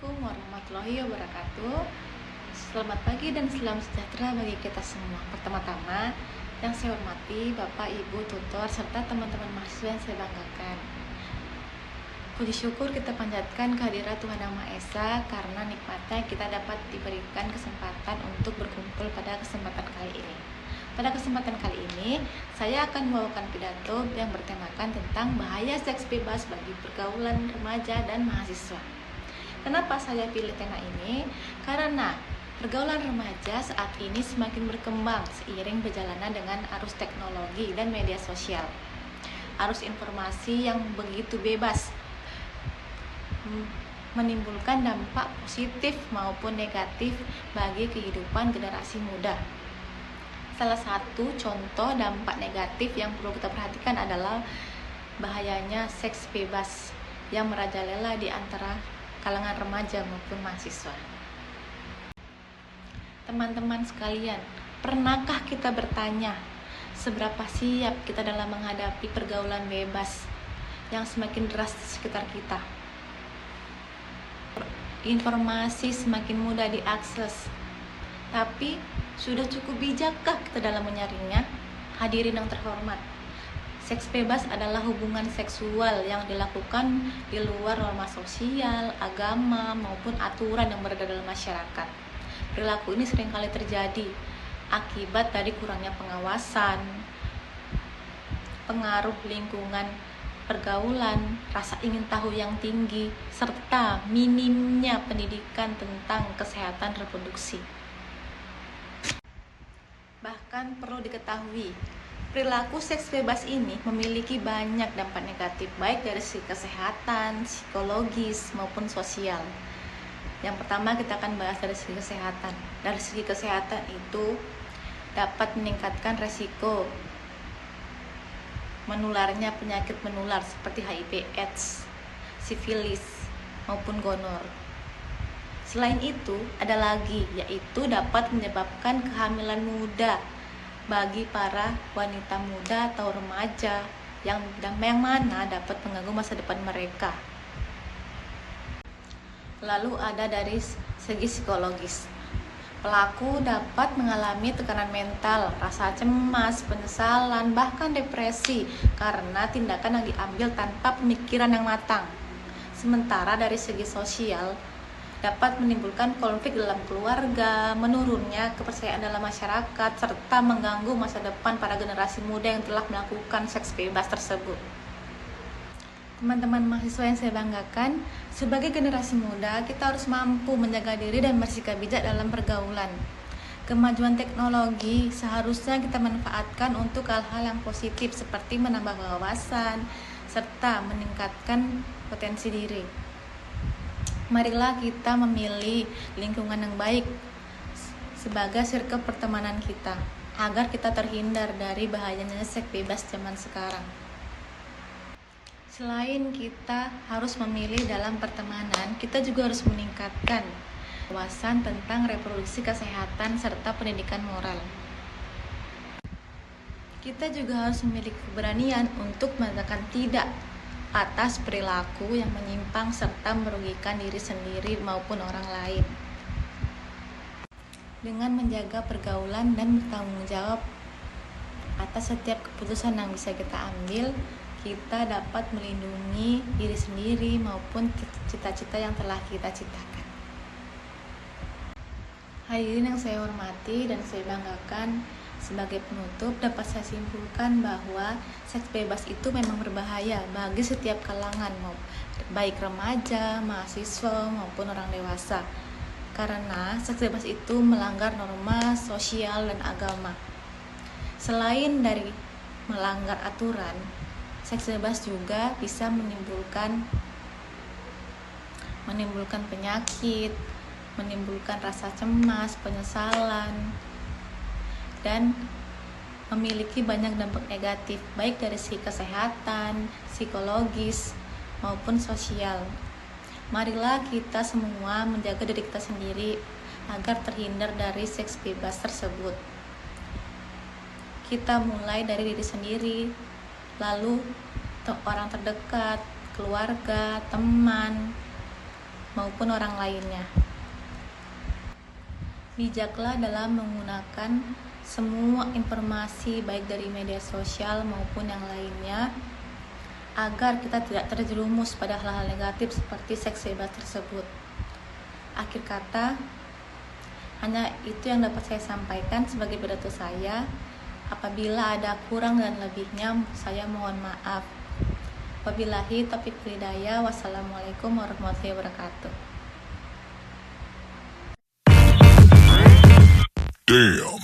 Assalamualaikum warahmatullahi wabarakatuh. Selamat pagi dan salam sejahtera bagi kita semua. Pertama-tama, yang saya hormati Bapak, Ibu, tutor, serta teman-teman mahasiswa yang saya banggakan. Puji syukur kita panjatkan kehadirat Tuhan Yang Maha Esa karena nikmatnya kita dapat diberikan kesempatan untuk berkumpul pada kesempatan kali ini. Pada kesempatan kali ini, saya akan membawakan pidato yang bertemakan tentang bahaya seks bebas bagi pergaulan remaja dan mahasiswa. Kenapa saya pilih tema ini? Karena pergaulan remaja saat ini semakin berkembang seiring berjalannya dengan arus teknologi dan media sosial. Arus informasi yang begitu bebas menimbulkan dampak positif maupun negatif bagi kehidupan generasi muda. Salah satu contoh dampak negatif yang perlu kita perhatikan adalah bahayanya seks bebas yang merajalela di antara kalangan remaja maupun mahasiswa. Teman-teman sekalian, pernahkah kita bertanya seberapa siap kita dalam menghadapi pergaulan bebas yang semakin deras di sekitar kita? Informasi semakin mudah diakses, tapi sudah cukup bijakkah kita dalam menyaringnya? Hadirin yang terhormat, seks bebas adalah hubungan seksual yang dilakukan di luar norma sosial, agama, maupun aturan yang berada dalam masyarakat. Perilaku ini seringkali terjadi akibat dari kurangnya pengawasan, pengaruh lingkungan pergaulan, rasa ingin tahu yang tinggi, serta minimnya pendidikan tentang kesehatan reproduksi. Bahkan perlu diketahui, perilaku seks bebas ini memiliki banyak dampak negatif, baik dari segi kesehatan, psikologis, maupun sosial. Yang pertama kita akan bahas dari segi kesehatan. Dari segi kesehatan itu dapat meningkatkan resiko menularnya penyakit menular seperti HIV/AIDS, sifilis, maupun gonor. Selain itu, ada lagi, yaitu dapat menyebabkan kehamilan muda bagi para wanita muda atau remaja yang mana dapat mengganggu masa depan mereka. Lalu ada dari segi psikologis. Pelaku dapat mengalami tekanan mental, rasa cemas, penyesalan, bahkan depresi karena tindakan yang diambil tanpa pemikiran yang matang. Sementara dari segi sosial, dapat menimbulkan konflik dalam keluarga, menurunnya kepercayaan dalam masyarakat, serta mengganggu masa depan para generasi muda yang telah melakukan seks bebas tersebut. Teman-teman mahasiswa yang saya banggakan, sebagai generasi muda, kita harus mampu menjaga diri dan bersikap bijak dalam pergaulan. Kemajuan teknologi seharusnya kita manfaatkan untuk hal-hal yang positif seperti menambah wawasan, serta meningkatkan potensi diri. Marilah kita memilih lingkungan yang baik sebagai sirkel pertemanan kita, agar kita terhindar dari bahayanya seks bebas zaman sekarang. Selain kita harus memilih dalam pertemanan, kita juga harus meningkatkan wawasan tentang reproduksi, kesehatan, serta pendidikan moral. Kita juga harus memiliki keberanian untuk mengatakan tidak atas perilaku yang menyimpang serta merugikan diri sendiri maupun orang lain. Dengan menjaga pergaulan dan bertanggung jawab atas setiap keputusan yang bisa kita ambil, kita dapat melindungi diri sendiri maupun cita-cita yang telah kita ciptakan. Hadirin yang saya hormati dan saya banggakan, sebagai penutup dapat saya simpulkan bahwa seks bebas itu memang berbahaya bagi setiap kalangan, baik remaja, mahasiswa maupun orang dewasa. Karena seks bebas itu melanggar norma sosial dan agama. Selain dari melanggar aturan, seks bebas juga bisa menimbulkan penyakit, menimbulkan rasa cemas, penyesalan, dan memiliki banyak dampak negatif baik dari segi kesehatan, psikologis, maupun sosial. Marilah kita semua menjaga diri kita sendiri agar terhindar dari seks bebas tersebut. Kita mulai dari diri sendiri, lalu orang terdekat, keluarga, teman, maupun orang lainnya. Bijaklah dalam menggunakan semua informasi baik dari media sosial maupun yang lainnya, agar kita tidak terjerumus pada hal-hal negatif seperti seks bebas tersebut. Akhir kata, hanya itu yang dapat saya sampaikan sebagai pidato saya. Apabila ada kurang dan lebihnya, saya mohon maaf. Wabillahi taufiq wal hidayah. Wassalamualaikum warahmatullahi wabarakatuh. Damn.